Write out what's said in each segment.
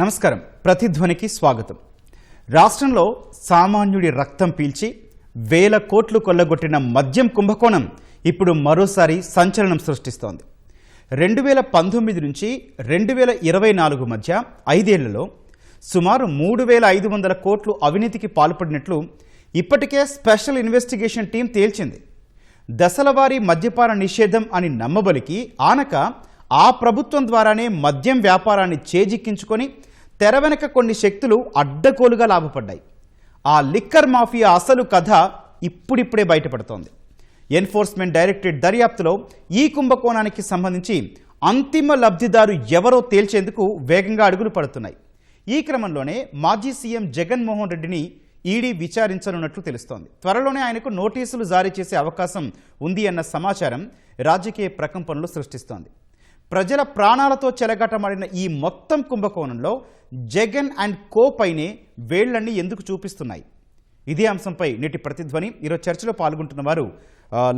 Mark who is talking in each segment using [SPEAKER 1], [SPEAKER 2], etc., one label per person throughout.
[SPEAKER 1] నమస్కారం. ప్రతిధ్వనికి స్వాగతం. రాష్ట్రంలో సామాన్యుడి రక్తం పీల్చి వేల కోట్లు కొల్లగొట్టిన మద్యం కుంభకోణం ఇప్పుడు మరోసారి సంచలనం సృష్టిస్తోంది. 2019 నుంచి 2024 మధ్య 5 ఏళ్లలో సుమారు 3,500 కోట్లు అవినీతికి పాల్పడినట్లు ఇప్పటికే స్పెషల్ ఇన్వెస్టిగేషన్ టీం తేల్చింది. దశలవారీ మద్యపాన నిషేధం అని నమ్మబలికి ఆనక ఆ ప్రభుత్వం ద్వారానే మద్యం వ్యాపారాన్ని చేజిక్కించుకొని తెర వెనక కొన్ని శక్తులు అడ్డగోలుగా లాభపడ్డాయి. ఆ లిక్కర్ మాఫియా అసలు కథ ఇప్పుడిప్పుడే బయటపడుతోంది. ఎన్ఫోర్స్మెంట్ డైరెక్టరేట్ దర్యాప్తులో ఈ కుంభకోణానికి సంబంధించి అంతిమ లబ్ధిదారు ఎవరో తేల్చేందుకు వేగంగా అడుగులు పడుతున్నాయి. ఈ క్రమంలోనే మాజీ సీఎం జగన్మోహన్ రెడ్డిని ఈడీ విచారించనున్నట్లు తెలుస్తోంది. త్వరలోనే ఆయనకు నోటీసులు జారీ చేసే అవకాశం ఉంది అన్న సమాచారం రాజకీయ ప్రకంపనలు సృష్టిస్తోంది. ప్రజల ప్రాణాలతో చెలగాటమాడిన ఈ మొత్తం కుంభకోణంలో జగన్ అండ్ కో పైనే వేళ్లన్నీ ఎందుకు చూపిస్తున్నాయి? ఇదే అంశంపై నేటి ప్రతిధ్వని. ఈరోజు చర్చలో పాల్గొంటున్న వారు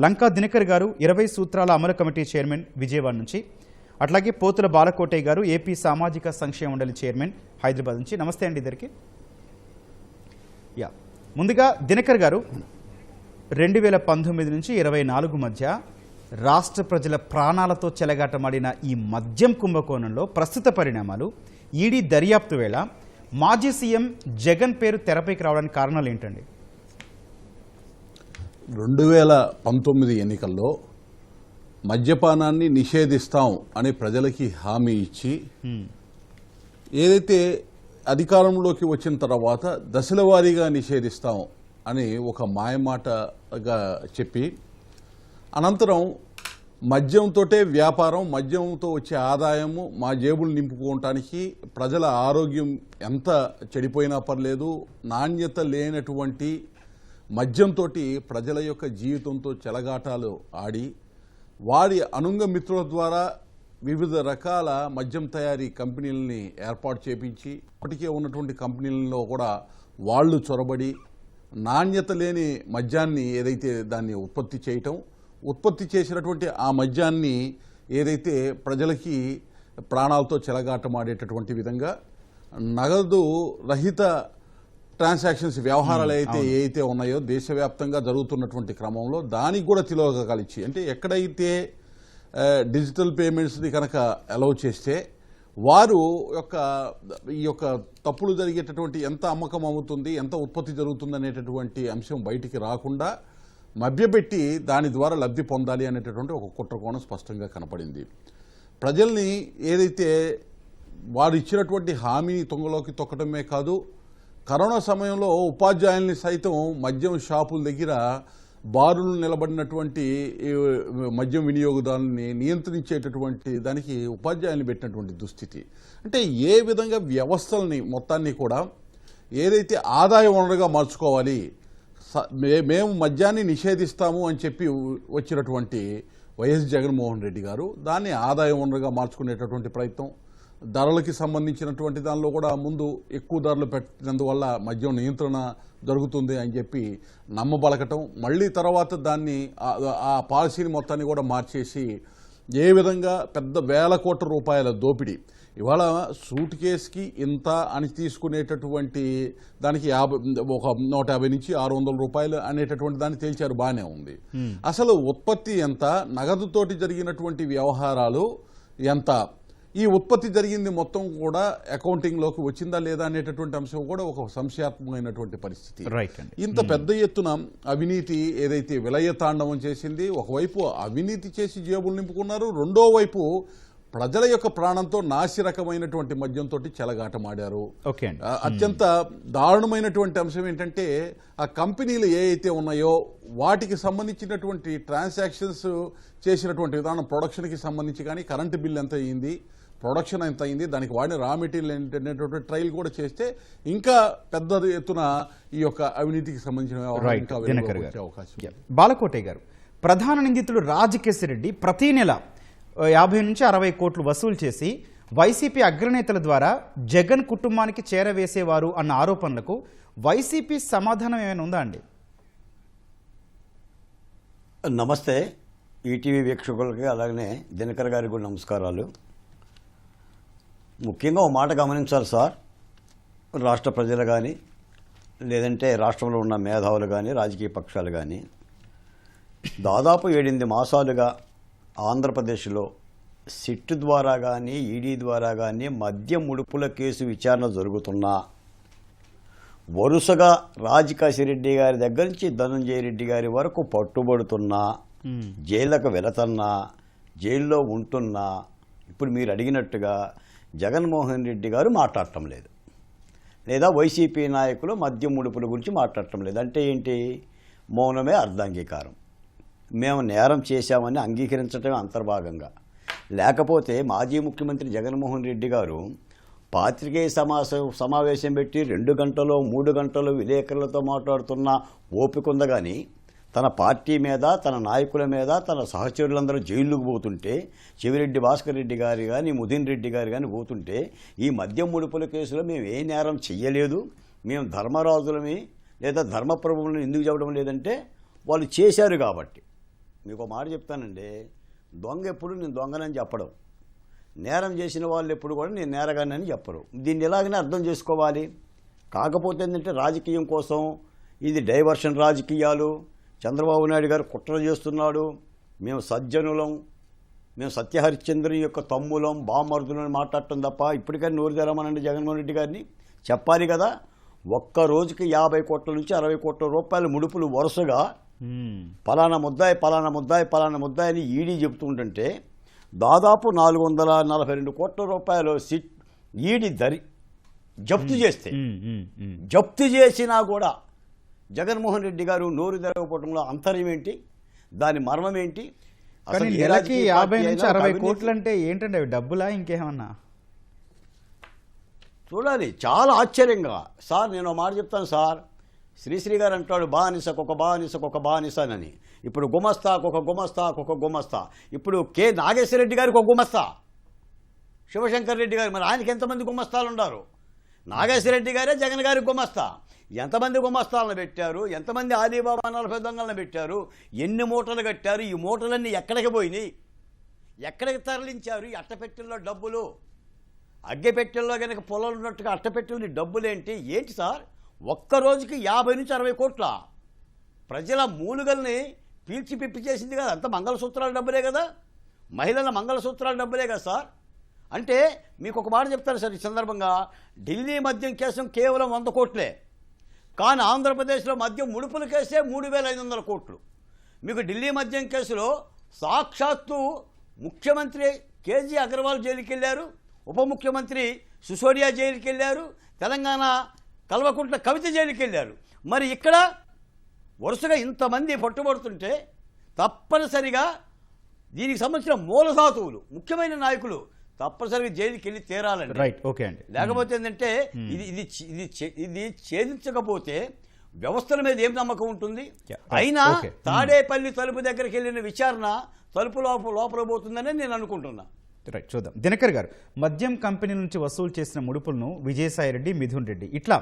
[SPEAKER 1] లంకా దినకర్ గారు, 20 సూత్రాల అమలు కమిటీ చైర్మన్ విజయవాడ నుంచి, అట్లాగే పోతుల బాలకోటయ్య గారు, ఏపీ సామాజిక సంక్షేమ మండలి చైర్మన్ హైదరాబాద్ నుంచి. నమస్తే అండి ఇద్దరికి. ముందుగా దినకర్ గారు, 2019 నుంచి 24 మధ్య రాష్ట్ర ప్రజల ప్రాణాలతో చెలగాటమాడిన ఈ మద్యం కుంభకోణంలో ప్రస్తుత పరిణామాలు, ఈడీ దర్యాప్తు వేళ మాజీ సీఎం జగన్ పేరు తెరపైకి రావడానికి కారణాలు ఏంటండి?
[SPEAKER 2] 2019 ఎన్నికల్లో మద్యపానాన్ని నిషేధిస్తాం అని ప్రజలకి హామీ ఇచ్చి ఏదైతే అధికారంలోకి వచ్చిన తర్వాత దశల వారీగా నిషేధిస్తాం అని ఒక మాయమాటగా చెప్పి అనంతరం మద్యంతోటే వ్యాపారం, మద్యంతో వచ్చే ఆదాయము మా జేబులు నింపుకోవటానికి ప్రజల ఆరోగ్యం ఎంత చెడిపోయినా పర్లేదు, నాణ్యత లేనటువంటి మద్యంతో ప్రజల యొక్క జీవితంతో చెలగాటాలు ఆడి వారి అనుంగ మిత్రుల ద్వారా వివిధ రకాల మద్యం తయారీ కంపెనీలని ఏర్పాటు చేపించి ఇప్పటికే ఉన్నటువంటి కంపెనీలలో కూడా వాళ్ళు చొరబడి నాణ్యత లేని మద్యాన్ని ఏదైతే దాన్ని ఉత్పత్తి చేసినటువంటి ఆ మద్యాన్ని ఏదైతే ప్రజలకి ప్రాణాలతో చెలగాటమాడేటటువంటి విధంగా నగదు రహిత ట్రాన్సాక్షన్స్ వ్యవహారాలు ఏవైతే ఉన్నాయో దేశవ్యాప్తంగా జరుగుతున్నటువంటి క్రమంలో దానికి కూడా తిలోదకాలు ఇచ్చి, అంటే ఎక్కడైతే డిజిటల్ పేమెంట్స్ని కనుక అలౌ చేస్తే వారు ఈ యొక్క తప్పులు జరిగేటటువంటి ఎంత అమ్మకం అవుతుంది, ఎంత ఉత్పత్తి జరుగుతుంది అనేటటువంటి అంశం బయటికి రాకుండా మభ్యపెట్టి దాని ద్వారా లబ్ధి పొందాలి అనేటటువంటి ఒక కుట్రకోణం స్పష్టంగా కనపడింది. ప్రజల్ని ఏదైతే వారు ఇచ్చినటువంటి హామీ తుంగలోకి తొక్కడమే కాదు, కరోనా సమయంలో ఉపాధ్యాయుల్ని సైతం మద్యం షాపుల దగ్గర బారులు నిలబడినటువంటి మద్యం వినియోగదారుల్ని నియంత్రించేటటువంటి దానికి ఉపాధ్యాయుల్ని పెట్టినటువంటి దుస్థితి. అంటే ఏ విధంగా వ్యవస్థల్ని మొత్తాన్ని కూడా ఏదైతే ఆదాయ వనరుగా మార్చుకోవాలి, మేము మద్యాన్ని నిషేధిస్తాము అని చెప్పి వచ్చినటువంటి వైఎస్ జగన్మోహన్ రెడ్డి గారు దాన్ని ఆదాయ వనరుగా మార్చుకునేటటువంటి ప్రయత్నం, ధరలకి సంబంధించినటువంటి దానిలో కూడా ముందు ఎక్కువ ధరలు పెట్టినందువల్ల మద్యం నియంత్రణ జరుగుతుంది అని చెప్పి నమ్మబలకటం, మళ్ళీ తర్వాత దాన్ని ఆ పాలసీని మొత్తాన్ని కూడా మార్చేసి ఏ విధంగా పెద్ద వేల కోట్ల రూపాయల దోపిడీ, ఇవాళ సూట్ కేసుకి ఇంత అని తీసుకునేటటువంటి దానికి 150 నుంచి 600 రూపాయలు అనేటటువంటి దాన్ని తేల్చారు, బాగానే ఉంది. అసలు ఉత్పత్తి ఎంత, నగదుతోటి జరిగినటువంటి వ్యవహారాలు ఎంత, ఈ ఉత్పత్తి జరిగింది మొత్తం కూడా అకౌంటింగ్లోకి వచ్చిందా లేదా అనేటటువంటి అంశం కూడా ఒక సంశయాత్మకమైనటువంటి పరిస్థితి. ఇంత పెద్ద ఎత్తున అవినీతి ఏదైతే విలయతాండవం చేసింది, ఒకవైపు అవినీతి చేసి జేబులు నింపుకున్నారు, రెండో వైపు ప్రజల యొక్క ప్రాణంతో నాసిరకమైనటువంటి మద్యంతో చెలగాటమాడారు. అత్యంత దారుణమైనటువంటి అంశం ఏంటంటే ఆ కంపెనీలు ఏవైతే ఉన్నాయో వాటికి సంబంధించినటువంటి ట్రాన్సాక్షన్స్ చేసినటువంటి విధానం, ప్రొడక్షన్కి సంబంధించి కానీ కరెంటు బిల్ ఎంత అయ్యింది, ప్రొడక్షన్ ఎంత అయింది, దానికి వాడిన రా మెటీరియల్ ఏంటనేటువంటి ట్రయల్ కూడా చేస్తే ఇంకా పెద్ద ఎత్తున ఈ యొక్క అవినీతికి సంబంధించిన అవకాశం.
[SPEAKER 1] బాలకోటయ్య గారు, ప్రధాన నిందితుడు రాజకేశిరెడ్డి ప్రతి నెల 50 నుంచి 60 కోట్లు వసూలు చేసి వైసీపీ అగ్రనేతల ద్వారా జగన్ కుటుంబానికి చేరవేసేవారు అన్న ఆరోపణలకు వైసీపీ సమాధానం ఏమైనా ఉందా అండి?
[SPEAKER 3] నమస్తే ఈటీవీ వీక్షకులకి, అలాగనే దినకర్ గారికి కూడా నమస్కారాలు. ముఖ్యంగా ఒక మాట గమనించాలి సార్. రాష్ట్ర ప్రజలు కానీ లేదంటే రాష్ట్రంలో ఉన్న మేధావులు కానీ రాజకీయ పక్షాలు కానీ దాదాపు 7-8 మాసాలుగా ఆంధ్రప్రదేశ్లో సిట్ ద్వారా కానీ ఈడీ ద్వారా కానీ మద్యం ముడుపుల కేసు విచారణ జరుగుతున్నా వరుసగా రాజకాశిరెడ్డి గారి దగ్గర నుంచి ధనంజయ రెడ్డి గారి వరకు పట్టుబడుతున్నా, జైళ్ళకు వెళుతున్నా, జైల్లో ఉంటున్నా ఇప్పుడు మీరు అడిగినట్టుగా జగన్మోహన్ రెడ్డి గారు మాట్లాడటం లేదు, లేదా వైసీపీ నాయకులు మద్యం ముడుపుల గురించి మాట్లాడటం లేదు. అంటే ఏంటి? మౌనమే అర్ధాంగీకారం. మేము నేరం చేశామని అంగీకరించడమే అంతర్భాగంగా. లేకపోతే మాజీ ముఖ్యమంత్రి జగన్మోహన్ రెడ్డి గారు పాత్రికేయ సమావేశం పెట్టి 2 గంటలు 3 గంటలు విలేకరులతో మాట్లాడుతున్న ఓపిక ఉంది. కానీ తన పార్టీ మీద, తన నాయకుల మీద, తన సహచరులందరూ జైలుకు పోతుంటే, చెవిరెడ్డి భాస్కర్ రెడ్డి గారు కానీ ముదిన్ రెడ్డి గారు కానీ పోతుంటే, ఈ మద్యం ముడుపుల కేసులో మేము ఏ నేరం చెయ్యలేదు, మేము ధర్మరాజులమి లేదా ధర్మప్రభువులను ఎందుకు చెప్పడం లేదంటే వాళ్ళు చేశారు కాబట్టి. మీకు ఒక మాట చెప్తానండి, దొంగ ఎప్పుడు నేను దొంగనని చెప్పడం, నేరం చేసిన వాళ్ళు ఎప్పుడు కూడా నేను నేరగానని చెప్పరు. దీన్ని ఎలాగైనా అర్థం చేసుకోవాలి. కాకపోతే ఏంటంటే రాజకీయం కోసం ఇది డైవర్షన్ రాజకీయాలు, చంద్రబాబు నాయుడు గారు కుట్ర చేస్తున్నాడు, మేము సజ్జనులం, మేము సత్యహరిశ్చంద్రుని యొక్క తమ్ములం బామర్దులని మాట్లాడటం తప్ప ఇప్పటికైనా నోరు తెరమనండి జగన్మోహన్ రెడ్డి గారిని. చెప్పాలి కదా, ఒక్క రోజుకి 50 కోట్ల నుంచి 60 కోట్ల రూపాయల ముడుపులు వరుసగా పలానా ముద్దాయి పలానా ముద్దాయి పలానా ముద్దాయి అని ఈడీ చెబుతుంటే దాదాపు 442 కోట్ల రూపాయలు ఈడీ జప్తు చేస్తే, జప్తు చేసినా కూడా జగన్మోహన్ రెడ్డి గారు నోరు తెరవకపోవడంలో అంతర్యం ఏంటి? దాని మర్మం ఏంటి?
[SPEAKER 1] కానీ నెలకి 50 నుంచి 60 కోట్లు అంటే ఏంటంటే అవి డబ్బులా ఇంకేమన్నా?
[SPEAKER 3] చూడాలి. చాలా ఆశ్చర్యంగా. సార్ నేను మాట చెప్తాను సార్, శ్రీశ్రీ గారు అంటాడు బానిసకొక బానిసకొక బానిసనని. ఇప్పుడు గుమస్తాకొక గుమస్తాకొక గుమస్తా. ఇప్పుడు కె నాగేశ్వరరెడ్డి గారికి ఒక గుమస్తా, శివశంకర్ రెడ్డి గారు. మరి ఆయనకి ఎంతమంది గుమస్తాలు ఉన్నారు? నాగేశ్వరరెడ్డి గారే జగన్ గారికి గుమస్తా. ఎంతమంది గుమస్తాలను పెట్టారు? ఎంతమంది ఆలీబాబా 40 దొంగలను పెట్టారు? ఎన్ని మూటలు కట్టారు? ఈ మూటలన్నీ ఎక్కడికి పోయినాయి? ఎక్కడికి తరలించారు? ఈ అట్టపెట్టెల్లో డబ్బులు, అగ్గెపెట్టెల్లో కనుక పొలాలు ఉన్నట్టుగా అట్టపెట్టెలు డబ్బులేంటి? ఏంటి సార్? ఒక్క రోజుకి 50 నుంచి 60 కోట్ల ప్రజల మూలుగల్ని పీల్చి పిప్పి చేసింది కదా. అంత మంగళసూత్రాల డబ్బులే కదా, మహిళల మంగళసూత్రాల డబ్బులే కదా సార్. అంటే మీకు ఒక మాట చెప్తాను సార్ ఈ సందర్భంగా, ఢిల్లీ మద్యం కేసు కేవలం 100 కోట్లే, కానీ ఆంధ్రప్రదేశ్లో మద్యం ముడుపుల కేసే 3,500 కోట్లు. మీకు ఢిల్లీ మద్యం కేసులో సాక్షాత్తు ముఖ్యమంత్రి కేజీ అగర్వాల్ జైలుకి వెళ్ళారు, ఉప ముఖ్యమంత్రి సిసోడియా జైలుకి వెళ్ళారు, తెలంగాణ కల్వకుంట్ల కవిత జైలుకి వెళ్ళారు. మరి ఇక్కడ వరుసగా ఇంతమంది పట్టుబడుతుంటే తప్పనిసరిగా దీనికి సంబంధించిన మూలధాతువులు, ముఖ్యమైన నాయకులు తప్పనిసరిగా జైలుకి వెళ్ళి తీరాలండి.
[SPEAKER 1] రైట్, ఓకే అండి.
[SPEAKER 3] లేకపోతే ఏంటంటే ఇది ఛేదించకపోతే వ్యవస్థల మీద ఏం నమ్మకం ఉంటుంది? అయినా తాడేపల్లి తలుపు దగ్గరికి వెళ్ళిన విచారణ తలుపు లోపల పోతుందని నేను అనుకుంటున్నా.
[SPEAKER 1] రైట్, చూద్దాం. దినకర్ గారు, మద్యం కంపెనీ నుంచి వసూలు చేసిన ముడుపులను విజయసాయి రెడ్డి, మిథున్ రెడ్డి ఇట్లా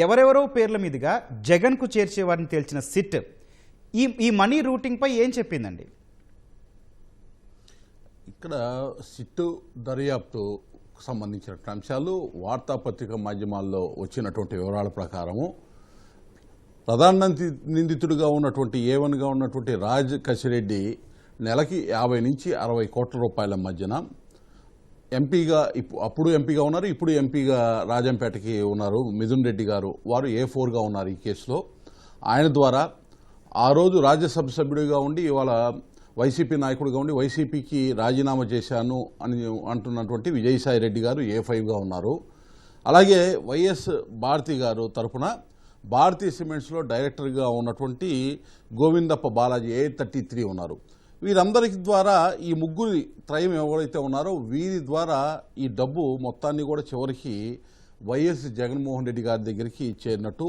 [SPEAKER 1] ఎవరెవరో పేర్ల మీదుగా జగన్కు చేర్చేవారిని తేల్చిన సిట్ ఈ మనీ రూటింగ్ పై ఏం చెప్పిందండి?
[SPEAKER 2] ఇక్కడ సిట్టు దర్యాప్తు సంబంధించిన అంశాలు వార్తాపత్రిక మాధ్యమాల్లో వచ్చినటువంటి వివరాల ప్రకారము ప్రధాన నిందితుడిగా ఉన్నటువంటి A1గా ఉన్నటువంటి రాజ్ కసిరెడ్డి నెలకి 50 నుంచి 60 కోట్ల రూపాయల మధ్యన ఎంపీగా అప్పుడు ఎంపీగా ఉన్నారు, ఇప్పుడు ఎంపీగా రాజంపేటకి ఉన్నారు మిథున్ రెడ్డి గారు. వారు A4గా ఉన్నారు ఈ కేసులో. ఆయన ద్వారా ఆ రోజు రాజ్యసభ సభ్యుడిగా ఉండి ఇవాళ వైసీపీ నాయకుడిగా ఉండి వైసీపీకి రాజీనామా చేశాను అని అంటున్నటువంటి విజయసాయి రెడ్డి గారు A5గా ఉన్నారు. అలాగే వైఎస్ భారతి గారు తరఫున భారతీ సిమెంట్స్లో డైరెక్టర్గా ఉన్నటువంటి గోవిందప్ప బాలాజీ A33 ఉన్నారు. వీరందరికి ద్వారా ఈ ముగ్గురి త్రయం ఎవరైతే ఉన్నారో వీరి ద్వారా ఈ డబ్బు మొత్తాన్ని కూడా చివరికి వైఎస్ జగన్మోహన్ రెడ్డి గారి దగ్గరికి చేరినట్టు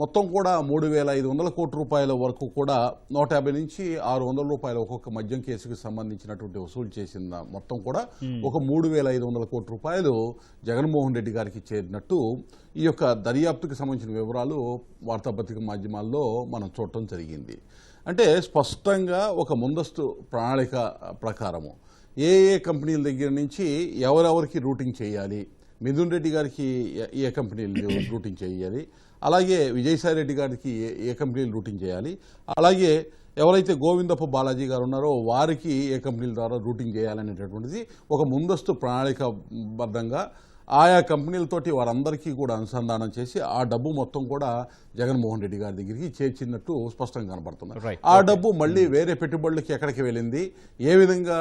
[SPEAKER 2] మొత్తం కూడా 3,500 కోట్ల రూపాయల వరకు కూడా 150 నుంచి 600 రూపాయల ఒక్కొక్క మద్యం కేసుకు సంబంధించినటువంటి వసూలు చేసిన మొత్తం కూడా ఒక 3,500 కోట్ల రూపాయలు జగన్మోహన్ రెడ్డి గారికి చేరినట్టు ఈ యొక్క దర్యాప్తుకి సంబంధించిన వివరాలు వార్తాపత్రిక మాధ్యమాల్లో మనం చూడటం జరిగింది. అంటే స్పష్టంగా ఒక ముందస్తు ప్రణాళిక ప్రకారము ఏ ఏ కంపెనీల దగ్గర నుంచి ఎవరెవరికి రూటింగ్ చేయాలి, మిథున్ రెడ్డి గారికి ఏ కంపెనీలు రూటింగ్ చేయాలి, అలాగే విజయసాయి రెడ్డి గారికి ఏ కంపెనీలు రూటింగ్ చేయాలి, అలాగే ఎవరైతే గోవిందప్ప బాలాజీ గారు ఉన్నారో వారికి ఏ కంపెనీల ద్వారా రూటింగ్ చేయాలనేటటువంటిది ఒక ముందస్తు ప్రణాళికాబద్ధంగా ఆయా కంపెనీలతోటి వారందరికీ కూడా అనుసంధానం చేసి ఆ డబ్బు మొత్తం కూడా జగన్మోహన్ రెడ్డి గారి దగ్గరికి చేర్చినట్టు స్పష్టంగా కనపడుతుంది. ఆ డబ్బు మళ్ళీ వేరే పెట్టుబడులకి ఎక్కడికి వెళ్ళింది, ఏ విధంగా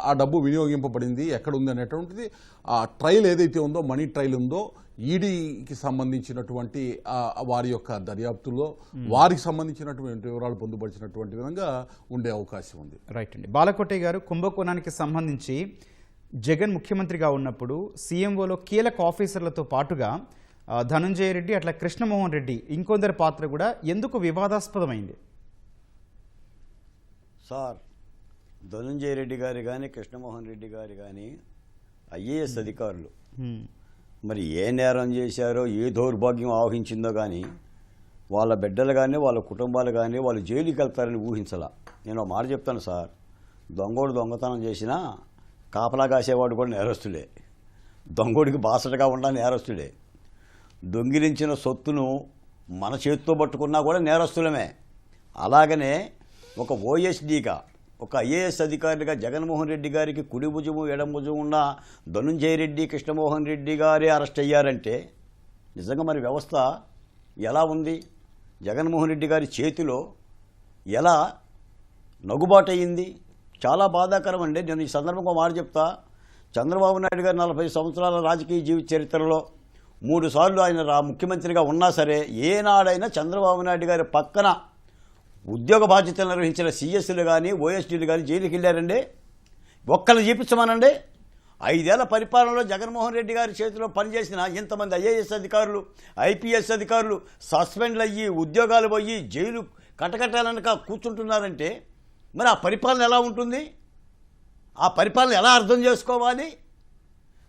[SPEAKER 2] ఆ డబ్బు వినియోగింపబడింది, ఎక్కడ ఉంది అనేటువంటిది ఆ ట్రయల్ ఏదైతే ఉందో, మనీ ట్రయల్ ఉందో, ఈడీకి సంబంధించినటువంటి వారి యొక్క దర్యాప్తులో వారికి సంబంధించినటువంటి వివరాలు పొందుపరిచినటువంటి విధంగా ఉండే అవకాశం ఉంది.
[SPEAKER 1] రైట్ అండి. బాలకోటయ్య గారు, కుంభకోణానికి సంబంధించి జగన్ ముఖ్యమంత్రిగా ఉన్నప్పుడు సీఎంఓలో కీలక ఆఫీసర్లతో పాటుగా ధనంజయ రెడ్డి, అట్లా కృష్ణమోహన్ రెడ్డి ఇంకొందరి పాత్ర కూడా ఎందుకు వివాదాస్పదమైంది?
[SPEAKER 3] సార్, ధనంజయ రెడ్డి గారు కానీ కృష్ణమోహన్ రెడ్డి గారు కానీ ఐఏఎస్ అధికారులు మరి ఏ నేరం చేశారో, ఏ దౌర్భాగ్యం ఆవహించిందో కానీ వాళ్ళ బిడ్డలు కానీ వాళ్ళ కుటుంబాలు కానీ వాళ్ళు జైలుకి వెళ్తారని ఊహించలా. నేను ఒక మాట చెప్తాను సార్, దొంగోడు దొంగతనం చేసినా కాపలా కాసేవాడు కూడా నేరస్తుడే, దొంగోడికి బాసటగా ఉన్న నేరస్తుడే, దొంగిలించిన సొత్తును మన చేతితో పట్టుకున్నా కూడా నేరస్తులమే. అలాగనే ఒక ఓఎస్డీగా, ఒక ఐఏఎస్ అధికారిగా జగన్మోహన్ రెడ్డి గారికి కుడి భుజము ఎడం భుజము ఉన్న ధనుంజయ రెడ్డి, కృష్ణమోహన్ రెడ్డి గారే అరెస్ట్ అయ్యారంటే నిజంగా మరి వ్యవస్థ ఎలా ఉంది? జగన్మోహన్ రెడ్డి గారి చేతిలో ఎలా నగుబాటు అయ్యింది? చాలా బాధాకరం అండి. నేను ఈ సందర్భంగా మాట చెప్తా. చంద్రబాబు నాయుడు గారు 40 సంవత్సరాల రాజకీయ జీవిత చరిత్రలో 3 సార్లు ఆయన ముఖ్యమంత్రిగా ఉన్నా సరే ఏనాడైనా చంద్రబాబు నాయుడు గారి పక్కన ఉద్యోగ బాధ్యతలు నిర్వహించిన సిఎస్లు కానీ ఓఎస్డీలు కానీ జైలుకి వెళ్ళారండి? ఒక్కళ్ళు చూపించమనండి. 5 ఏళ్ల పరిపాలనలో జగన్మోహన్ రెడ్డి గారి చేతిలో పనిచేసిన ఇంతమంది ఐఏఎస్ అధికారులు, ఐపీఎస్ అధికారులు సస్పెండ్లు అయ్యి ఉద్యోగాలు పోయి జైలు కటకటాలనక కూర్చుంటున్నారంటే మరి ఆ పరిపాలన ఎలా ఉంటుంది? ఆ పరిపాలన ఎలా అర్థం చేసుకోవాలి?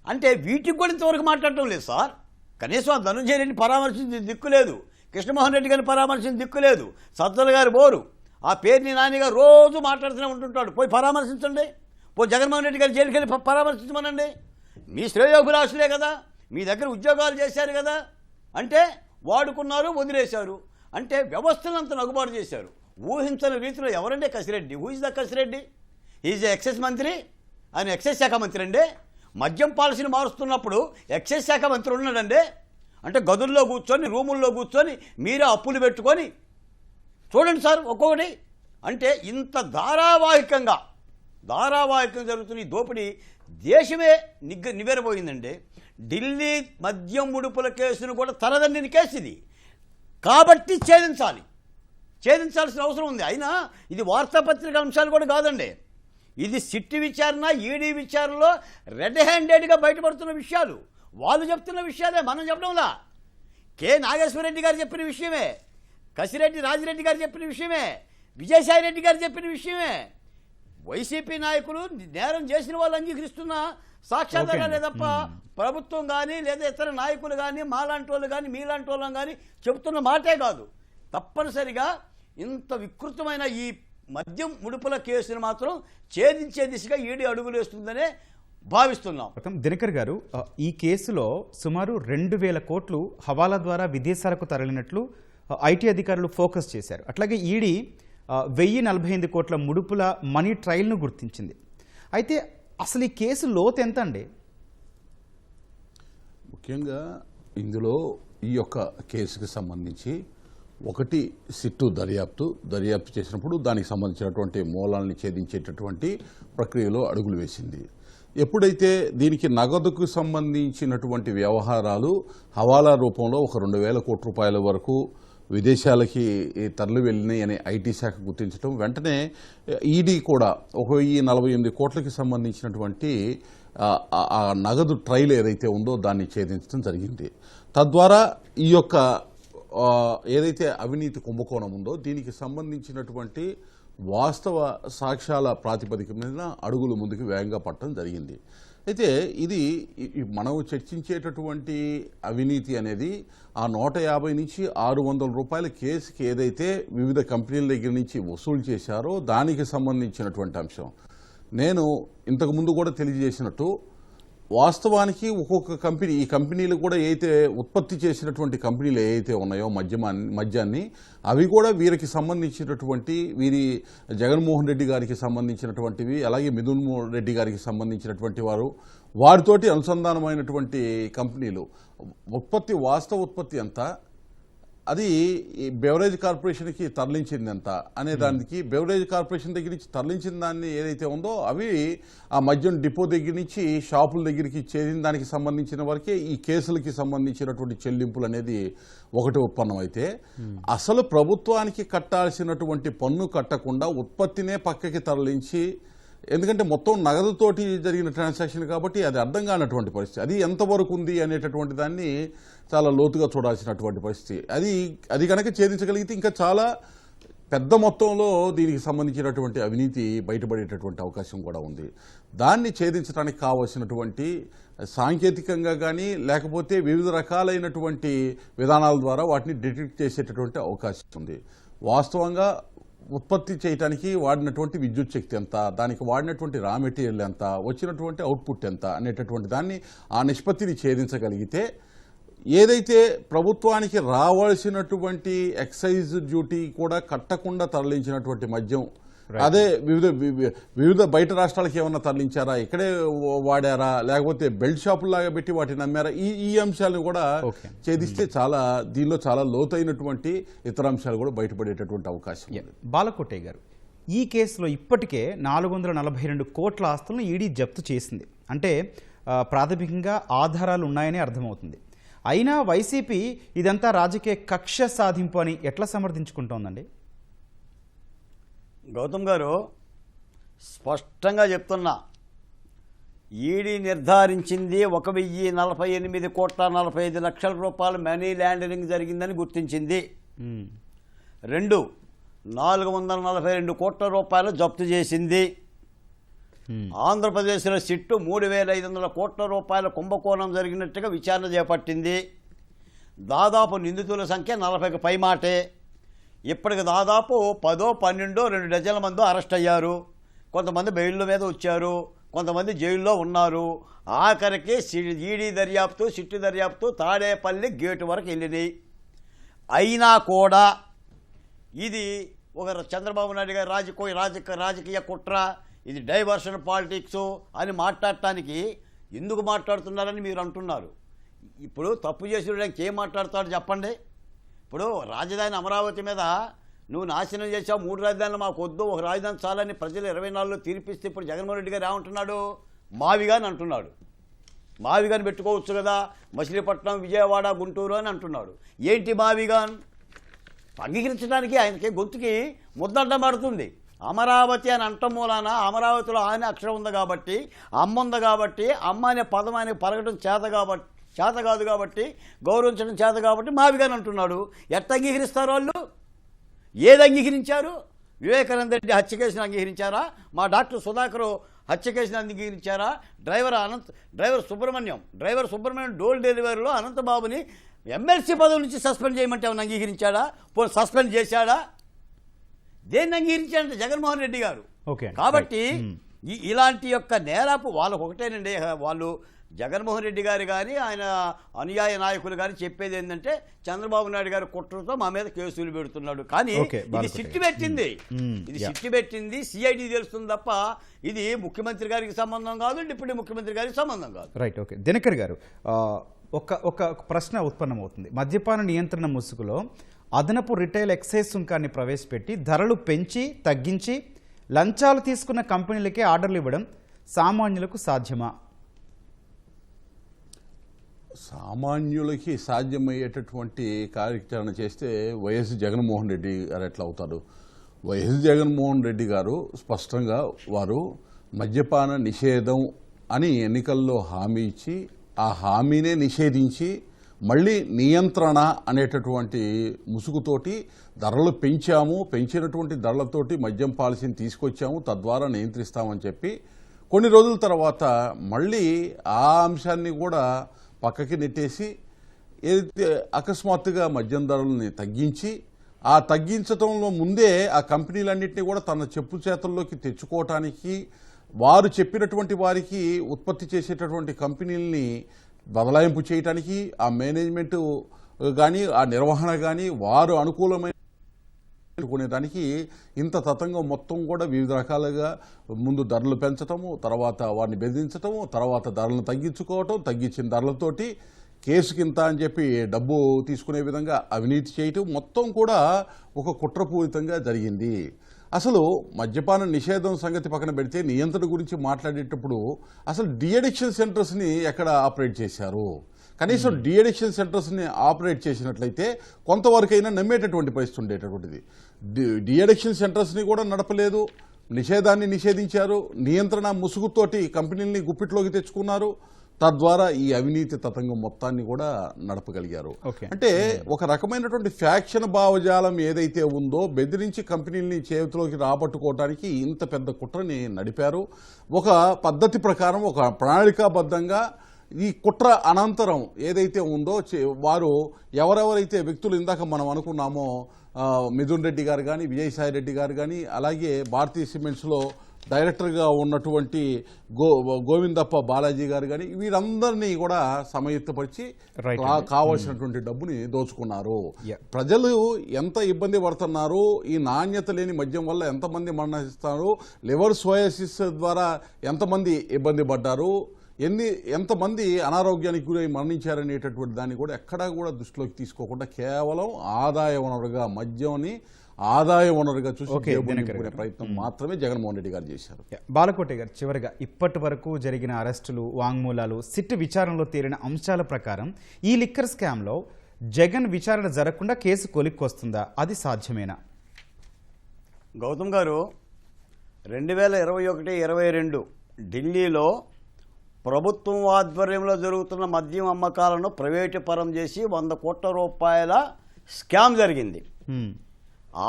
[SPEAKER 3] అంటే వీటికి కూడా ఇంతవరకు మాట్లాడటం లేదు సార్. కనీసం ఆ ధనంజయ రెడ్డిని పరామర్శించిన దిక్కు లేదు, కృష్ణమోహన్ రెడ్డి గారిని పరామర్శించిన దిక్కు లేదు, సజ్జల గారు బోరు, ఆ పేరుని నానిగా రోజు మాట్లాడుతూనే ఉంటుంటాడు. పోయి పరామర్శించండి, పోయి జగన్మోహన్ రెడ్డి గారి జైలుకి వెళ్ళి పరామర్శించమనండి. మీ శ్రేయోభిలాషులే కదా, మీ దగ్గర ఉద్యోగాలు చేశారు కదా, అంటే వాడుకున్నారు, వదిలేశారు, అంటే వ్యవస్థను అంత నగుబాటు చేశారు. ఊహించని రీతిలో ఎవరంటే Kasireddy? Who is the Kasireddy? Is excise మంత్రి, ఆయన ఎక్సైజ్ శాఖ మంత్రి అండి. మద్యం పాలసీని మారుస్తున్నప్పుడు ఎక్సైజ్ శాఖ మంత్రి ఉన్నాడండి. అంటే గదుల్లో కూర్చొని, రూముల్లో కూర్చొని మీరే అప్పులు పెట్టుకొని చూడండి సార్ ఒక్కొక్కటి. అంటే ఇంత ధారావాహికంగా జరుగుతున్న ఈ దోపిడీ దేశమే నివ్వెరబోయిందండి. ఢిల్లీ మద్యం ముడుపుల కేసును కూడా తరదన్నిన కేసు ఇది కాబట్టి ఛేదించాల్సిన అవసరం ఉంది. అయినా ఇది వార్తాపత్రిక అంశాలు కూడా కాదండి, ఇది సిట్టి విచారణ, ఈడీ విచారణలో రెడ్ హ్యాండెడ్గా బయటపడుతున్న విషయాలు. వాళ్ళు చెప్తున్న విషయాలే మనం చెప్పడంలా. కె నాగేశ్వరరెడ్డి గారు చెప్పిన విషయమే, కసిరెడ్డి రాజిరెడ్డి గారు చెప్పిన విషయమే, విజయసాయి రెడ్డి గారు చెప్పిన విషయమే. వైసీపీ నాయకులు నేరం చేసిన వాళ్ళు అంగీకరిస్తున్న సాక్ష్యాధారాలే తప్ప ప్రభుత్వం కానీ లేదా ఇతర నాయకులు కానీ మాలాంటి వాళ్ళు కానీ మీలాంటి వాళ్ళం కానీ చెబుతున్న మాటే కాదు. తప్పనిసరిగా ఇంత వికృతమైన ఈ మద్యం ముడుపుల కేసును మాత్రం ఛేదించే దిశగా ఈడీ అడుగులేస్తుందనే భావిస్తున్నాం.
[SPEAKER 1] దినకర్ గారు, ఈ కేసులో సుమారు 2000 కోట్లు హవాలా ద్వారా విదేశాలకు తరలినట్లు ఐటీ అధికారులు ఫోకస్ చేశారు. అట్లాగే ఈడీ 1048 కోట్ల ముడుపుల మనీ ట్రయల్ను గుర్తించింది. అయితే అసలు ఈ కేసు లోతు ఎంత అండి?
[SPEAKER 2] ముఖ్యంగా ఇందులో ఈ యొక్క కేసుకి సంబంధించి ఒకటి సిట్టు దర్యాప్తు చేసినప్పుడు దానికి సంబంధించినటువంటి మూలాలను ఛేదించేటటువంటి ప్రక్రియలో అడుగులు వేసింది. ఎప్పుడైతే దీనికి నగదుకు సంబంధించినటువంటి వ్యవహారాలు హవాలా రూపంలో ఒక 2000 కోట్ల రూపాయల వరకు విదేశాలకి తరలి వెళ్ళినాయి అని ఐటీ శాఖ గుర్తించడం, వెంటనే ఈడీ కూడా 1048 కోట్లకి సంబంధించినటువంటి ఆ నగదు ట్రయల్ ఏదైతే ఉందో దాన్ని ఛేదించడం జరిగింది. తద్వారా ఈ యొక్క ఏదైతే అవినీతి కుంభకోణం ఉందో దీనికి సంబంధించినటువంటి వాస్తవ సాక్ష్యాల ప్రాతిపదిక మీద అడుగులు ముందుకు వేగంగా పట్టడం జరిగింది. అయితే ఇది మనం చర్చించేటటువంటి అవినీతి అనేది ఆ 150 నుంచి 600 రూపాయల కేసుకి ఏదైతే వివిధ కంపెనీల దగ్గర నుంచి వసూలు చేశారో దానికి సంబంధించినటువంటి అంశం. నేను ఇంతకుముందు కూడా తెలియజేసినట్టు వాస్తవానికి ఒక్కొక్క కంపెనీ, ఈ కంపెనీలు కూడా ఏదైతే ఉత్పత్తి చేసినటువంటి కంపెనీలు ఏవైతే ఉన్నాయో మద్యాన్ని, అవి కూడా వీరికి సంబంధించినటువంటి, వీరి జగన్మోహన్ రెడ్డి గారికి సంబంధించినటువంటివి, అలాగే మిథున్ రెడ్డి గారికి సంబంధించినటువంటి వారితోటి అనుసంధానమైనటువంటి కంపెనీలు. వాస్తవ ఉత్పత్తి ఎంత, అది బెవరేజ్ కార్పొరేషన్కి తరలించింది ఎంత అనే దానికి, బెవరేజ్ కార్పొరేషన్ దగ్గర నుంచి తరలించిన దాన్ని ఏదైతే ఉందో అవి ఆ మద్యం డిపో దగ్గర నుంచి షాపుల దగ్గరికి చేరిన దానికి సంబంధించిన వరకే ఈ కేసులకి సంబంధించినటువంటి చెల్లింపులు అనేది ఒకటి ఉత్పన్నమైతే, అసలు ప్రభుత్వానికి కట్టాల్సినటువంటి పన్ను కట్టకుండా ఉత్పత్తినే పక్కకి తరలించి, ఎందుకంటే మొత్తం నగదుతోటి జరిగిన ట్రాన్సాక్షన్ కాబట్టి అది అర్థం కానటువంటి పరిస్థితి. అది ఎంతవరకు ఉంది అనేటటువంటి దాన్ని చాలా లోతుగా చూడాల్సినటువంటి పరిస్థితి. అది కనుక ఛేదించగలిగితే ఇంకా చాలా పెద్ద మొత్తంలో దీనికి సంబంధించినటువంటి అవినీతి బయటపడేటటువంటి అవకాశం కూడా ఉంది. దాన్ని ఛేదించడానికి కావాల్సినటువంటి సాంకేతికంగా కానీ లేకపోతే వివిధ రకాలైనటువంటి విధానాల ద్వారా వాటిని డిటెక్ట్ చేసేటటువంటి అవకాశం ఉంది. వాస్తవంగా ఉత్పత్తి చేయడానికి వాడినటువంటి విద్యుత్ శక్తి ఎంత, దానికి వాడినటువంటి రా మెటీరియల్ ఎంత, వచ్చినటువంటి అవుట్పుట్ ఎంత అనేటటువంటి దాన్ని, ఆ నిష్పత్తిని ఛేదించగలిగితే ఏదైతే ప్రభుత్వానికి రావాల్సినటువంటి ఎక్సైజ్ డ్యూటీ కూడా కట్టకుండా తరలించినటువంటి మద్యం, అదే వివిధ బయట రాష్ట్రాలకు ఏమన్నా తరలించారా, ఇక్కడే వాడారా, లేకపోతే బెల్ట్ షాపుల్లాగా పెట్టి వాటిని అమ్మారా, ఈ అంశాలను కూడా ఛేదిస్తే దీనిలో చాలా లోతైనటువంటి ఇతర అంశాలు కూడా బయటపడేటటువంటి అవకాశం ఉంది.
[SPEAKER 1] బాలకోటయ్య గారు, ఈ కేసులో ఇప్పటికే 442 కోట్ల ఆస్తులను ఈడీ జప్తు చేసింది. అంటే ప్రాథమికంగా ఆధారాలు ఉన్నాయని అర్థమవుతుంది. అయినా వైసీపీ ఇదంతా రాజకీయ కక్ష సాధింపు అని ఎట్లా సమర్థించుకుంటోందండి?
[SPEAKER 3] గౌతమ్ గారు, స్పష్టంగా చెప్తున్నా, ఈడీ నిర్ధారించింది 1,048,45 రూపాయలు మనీ లాండరింగ్ జరిగిందని గుర్తించింది. 2, 442 కోట్ల రూపాయలు జప్తు చేసింది. ఆంధ్రప్రదేశ్లో సిట్టు 3,500 కోట్ల రూపాయల కుంభకోణం జరిగినట్టుగా విచారణ చేపట్టింది. దాదాపు నిందితుల సంఖ్య 40కి పైమాటే. ఇప్పటికి దాదాపు 10, 12, 2 డజన్ల మంది అరెస్ట్ అయ్యారు. కొంతమంది బెయిల్ మీద వచ్చారు, కొంతమంది జైల్లో ఉన్నారు. ఆఖరికి ఈడీ దర్యాప్తు, సిట్టు దర్యాప్తు తాడేపల్లి గేటు వరకు వెళ్ళినాయి. అయినా కూడా ఇది ఒక చంద్రబాబు నాయుడు గారి రాజకీయ కుట్ర, ఇది డైవర్షన్ పాలిటిక్స్ అని మాట్లాడటానికి ఎందుకు మాట్లాడుతున్నారని మీరు అంటున్నారు. ఇప్పుడు తప్పు చేసిన ఏం మాట్లాడతాడు చెప్పండి. ఇప్పుడు రాజధాని అమరావతి మీద నువ్వు నాశనం చేసావు, 3 రాజధానులు మాకు వద్దు, ఒక రాజధాని చాలని ప్రజలు 24లో తీర్పిస్తే ఇప్పుడు జగన్మోహన్ రెడ్డి గారు ఏమంటున్నాడు? మావిగాని అంటున్నాడు. మావిగాని పెట్టుకోవచ్చు కదా, మచిలీపట్నం, విజయవాడ, గుంటూరు అని అంటున్నాడు. ఏంటి మావిగాన్? అంగీకరించడానికి ఆయనకి గొంతుకి ముద్దడ్డం పడుతుంది. అమరావతి అని అంటం మూలాన అమరావతిలో ఆయన అక్షరం ఉంది కాబట్టి, అమ్మ ఉంది కాబట్టి, అమ్మ అనే పదం ఆయన పలకటం చేత కాదు కాబట్టి, గౌరవించడం చేత కాబట్టి మావిగాని అంటున్నాడు. ఎట్లా అంగీకరిస్తారు వాళ్ళు? ఏది అంగీకరించారు? వివేకానంద రెడ్డి హత్య కేసును అంగీకరించారా? మా డాక్టర్ సుధాకర్ హత్య కేసును అంగీకరించారా? డ్రైవర్ సుబ్రహ్మణ్యం డోల్ డెలివరీలో అనంతబాబుని ఎమ్మెల్సీ పదవి నుంచి సస్పెండ్ చేయమంటే ఏమైనా అంగీకరించాడా? పోనీ సస్పెండ్ చేశాడా? దేన్ని అంగీకరించాడంటే జగన్మోహన్ రెడ్డి గారు. కాబట్టి ఇలాంటి యొక్క నేరాపు వాళ్ళకు ఒకటేనండి. వాళ్ళు జగన్మోహన్ రెడ్డి గారు కానీ ఆయన అనుయాయ నాయకులు కానీ చెప్పేది ఏంటంటే చంద్రబాబు నాయుడు గారు కుట్రతో మా మీద కేసులు పెడుతున్నాడు. కానీ ఇది సిట్టు పెట్టింది సిఐడి తెలుస్తుంది తప్ప ఇది ముఖ్యమంత్రి గారికి సంబంధం కాదు, డిప్యూటీ ముఖ్యమంత్రి గారికి సంబంధం కాదు.
[SPEAKER 1] Right, okay. దినకర్ గారు, ఒక ప్రశ్న ఉత్పన్నమవుతుంది. మద్యపాన నియంత్రణ ముసుగులో అదనపు రిటైల్ ఎక్సైజ్ సుంకాన్ని ప్రవేశపెట్టి ధరలు పెంచి తగ్గించి లంచాలు తీసుకున్న కంపెనీలకే ఆర్డర్లు ఇవ్వడం సామాన్యులకు సాధ్యమా?
[SPEAKER 2] సామాన్యులకి సాధ్యమయ్యేటటువంటి కార్యాచరణ చేస్తే వైఎస్ జగన్మోహన్ రెడ్డి గారు ఎట్లా అవుతారు? వైఎస్ జగన్మోహన్ రెడ్డి గారు స్పష్టంగా వారు మద్యపాన నిషేధం అని ఎన్నికల్లో హామీ ఇచ్చి ఆ హామీనే నిషేధించి మళ్ళీ నియంత్రణ అనేటటువంటి ముసుగుతోటి ధరలు పెంచినటువంటి ధరలతోటి మద్యం పాలసీని తీసుకొచ్చాము, తద్వారా నియంత్రిస్తామని చెప్పి కొన్ని రోజుల తర్వాత మళ్ళీ ఆ అంశాన్ని కూడా పక్కకి నెట్టేసి ఏదైతే అకస్మాత్తుగా మద్యం ధరలని తగ్గించి ఆ తగ్గించడంలో ముందే ఆ కంపెనీలన్నింటినీ కూడా తన చెప్పు చేతుల్లోకి తెచ్చుకోవటానికి వారు చెప్పినటువంటి వారికి ఉత్పత్తి చేసేటటువంటి కంపెనీలని బదలాయింపు చేయడానికి ఆ మేనేజ్మెంట్ కానీ ఆ నిర్వహణ కానీ వారు అనుకూలమైన కొనేదానికి ఇంత తతంగం మొత్తం కూడా వివిధ రకాలుగా ముందు ధరలు పెంచటము, తర్వాత వారిని బెదిరించటము, తర్వాత ధరలను తగ్గించుకోవటం, తగ్గించిన ధరలతోటి కేసుకింత అని చెప్పి డబ్బు తీసుకునే విధంగా అవినీతి చేయటం మొత్తం కూడా ఒక కుట్రపూరితంగా జరిగింది. అసలు మద్యపాన నిషేధం సంగతి పక్కన పెడితే నియంత్రణ గురించి మాట్లాడేటప్పుడు అసలు డిఅడిక్షన్ సెంటర్స్ని ఎక్కడ ఆపరేట్ చేశారు? కనీసం డిఅడిక్షన్ సెంటర్స్ని ఆపరేట్ చేసినట్లయితే కొంతవరకైనా నమ్మేటటువంటి పరిస్థితి ఉండేటటువంటిది. డిఅడిక్షన్ సెంటర్స్ని కూడా నడపలేదు, నిషేధాన్ని నిషేధించారు, నియంత్రణ ముసుగుతోటి కంపెనీలని గుప్పిట్లోకి తెచ్చుకున్నారు, తద్వారా ఈ అవినీతి తతంగం మొత్తాన్ని కూడా నడపగలిగారు. అంటే ఒక రకమైనటువంటి ఫ్యాక్షన్ భావజాలం ఏదైతే ఉందో బెదిరించి కంపెనీలని చేతిలోకి రాబట్టుకోవడానికి ఇంత పెద్ద కుట్రని నడిపారు. ఒక పద్ధతి ప్రకారం ఒక ప్రణాళికాబద్ధంగా ఈ కుట్ర అనంతరం ఏదైతే ఉందో వారు ఎవరెవరైతే వ్యక్తులు ఇందాక మనం అనుకున్నామో మిథున్ రెడ్డి గారు కానీ, విజయసాయి రెడ్డి గారు కానీ, అలాగే భారతీయ సిమెంట్స్లో డైరెక్టర్గా ఉన్నటువంటి గోవిందప్ప బాలాజీ గారు కానీ, వీరందరినీ కూడా సమయుక్తపరిచి కావాల్సినటువంటి డబ్బుని దోచుకున్నారు. ప్రజలు ఎంత ఇబ్బంది పడుతున్నారు, ఈ నాణ్యత లేని మద్యం వల్ల ఎంతమంది మరణిస్తారు, లివర్ సోయాసిస్ ద్వారా ఎంతమంది ఇబ్బంది పడ్డారు, ఎంతమంది అనారోగ్యానికి గురై మరణించారనేటటువంటి దాన్ని కూడా ఎక్కడా కూడా దృష్టిలోకి తీసుకోకుండా కేవలం ఆదాయ వనరుగా మద్యంని ఆదాయ వనరుగా చూసి ప్రయత్నం మాత్రమే జగన్మోహన్ రెడ్డి గారు చేశారు.
[SPEAKER 1] బాలకోటి గారు, చివరిగా ఇప్పటి వరకు జరిగిన అరెస్టులు, వాంగ్మూలాలు, సిట్ విచారణలో తేలిన అంశాల ప్రకారం ఈ లిక్కర్ స్కామ్లో జగన్ విచారణ జరగకుండా కేసు కొలిక్కొస్తుందా? అది సాధ్యమేనా?
[SPEAKER 3] గౌతమ్ గారు, 2021-22 ఢిల్లీలో ప్రభుత్వం ఆధ్వర్యంలో జరుగుతున్న మద్యం అమ్మకాలను ప్రైవేటు పరం చేసి 100 కోట్ల రూపాయల స్కామ్ జరిగింది.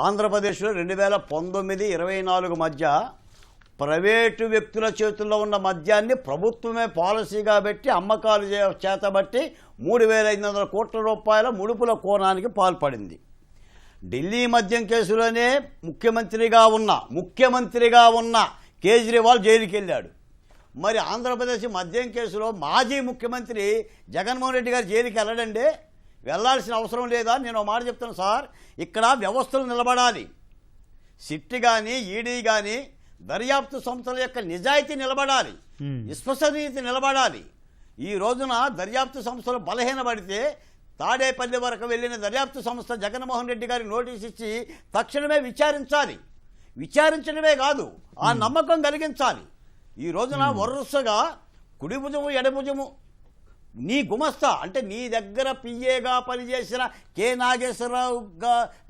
[SPEAKER 3] ఆంధ్రప్రదేశ్లో 2019-24 మధ్య ప్రైవేటు వ్యక్తుల చేతుల్లో ఉన్న మద్యాన్ని ప్రభుత్వమే పాలసీగా పెట్టి అమ్మకాలు చేతబట్టి 3,500 కోట్ల రూపాయల ముడుపుల కోణానికి పాల్పడింది. ఢిల్లీ మద్యం కేసులోనే ముఖ్యమంత్రిగా ఉన్న కేజ్రీవాల్ జైలుకి వెళ్ళాడు. మరి ఆంధ్రప్రదేశ్ మద్యం కేసులో మాజీ ముఖ్యమంత్రి జగన్మోహన్ రెడ్డి గారు జైలుకి వెళ్ళడండి? వెళ్లాల్సిన అవసరం లేదా? నేను మాట చెప్తాను సార్, ఇక్కడ వ్యవస్థలు నిలబడాలి. సిట్ కానీ, ఈడీ కానీ, దర్యాప్తు సంస్థల యొక్క నిజాయితీ నిలబడాలి, విశ్వసనీయత నిలబడాలి. ఈ రోజున దర్యాప్తు సంస్థలు బలహీనపడితే తాడేపల్లి వరకు వెళ్ళిన దర్యాప్తు సంస్థ జగన్మోహన్ రెడ్డి గారికి నోటీస్ ఇచ్చి తక్షణమే విచారించాలి. విచారించడమే కాదు, ఆ నమ్మకం కలిగించాలి. ఈ రోజున వరుసగా కుడి భుజము ఎడభుజము నీ గుమస్తా అంటే నీ దగ్గర పిఏగా పనిచేసిన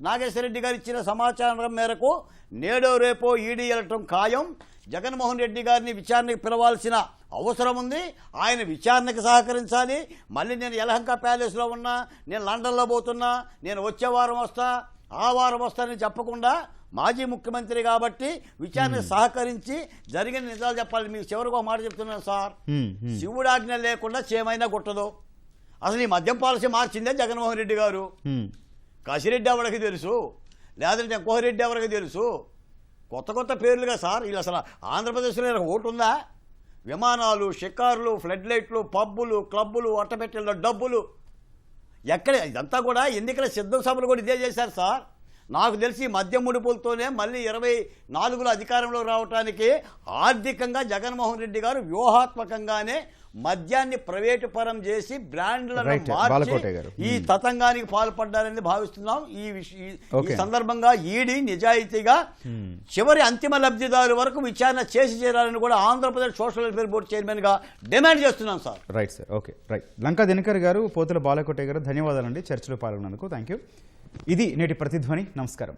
[SPEAKER 3] నాగేశ్వరరెడ్డి గారు ఇచ్చిన సమాచారం మేరకు నేడో రేపో ఈడీ వెళ్ళటం ఖాయం. జగన్మోహన్ రెడ్డి గారిని విచారణకు పిలవాల్సిన అవసరం ఉంది. ఆయన విచారణకు సహకరించాలి. మళ్ళీ నేను యలహంక ప్యాలెస్లో ఉన్నా, నేను లండన్లో పోతున్నా, నేను వచ్చే వారం వస్తా, ఆ వారం వస్తానని చెప్పకుండా మాజీ ముఖ్యమంత్రి కాబట్టి విచారణకు సహకరించి జరిగిన నిజాలు చెప్పాలి. మీకు చివరికి ఒక మాట చెప్తున్నాను సార్, శివుడాజ్ఞ లేకుండా చేమైనా గుట్టదు. అసలు ఈ మద్యం పాలసీ మార్చిందే జగన్మోహన్ రెడ్డి గారు. కాశిరెడ్డి ఎవరికి తెలుసు, లేదంటే ఇంకోరెడ్డి ఎవరికి తెలుసు? కొత్త పేర్లుగా సార్. వీళ్ళు అసలు ఆంధ్రప్రదేశ్లో ఓటు ఉందా? విమానాలు, షికారులు, ఫ్లడ్ లైట్లు, పబ్బులు, క్లబ్బులు, అట్టపెట్టెల్లో డబ్బులు, ఎక్కడ ఇదంతా కూడా ఎన్నికల సిద్ధం సభలు కూడా ఇదే చేశారు సార్. నాకు తెలిసి మద్యం ముడుపులతోనే మళ్ళీ 24లో అధికారంలో రావడానికి ఆర్థికంగా జగన్మోహన్ రెడ్డి గారు వ్యూహాత్మకంగానే మద్యాన్ని ప్రైవేటు పరం చేసి బ్రాండ్లను మార్చి ఈ తతంగానికి పాల్పడ్డారని భావిస్తున్నాం. ఈ సందర్భంగా ఈడీ నిజాయితీగా చివరి అంతిమ లబ్ధిదారు వరకు విచారణ చేసి చేరాలని కూడా Andhra Pradesh social welfare board chairman గా డిమాండ్ చేస్తున్నాం sir.
[SPEAKER 1] Right sir, okay, right. Lanka Dinakar గారు, పోతుల బాలకోట గారు, ధన్యవాదాలండి చర్చలో పాల్గొన్నందుకు. Thank you. ఇది నేటి ప్రతిధ్వని. నమస్కారం.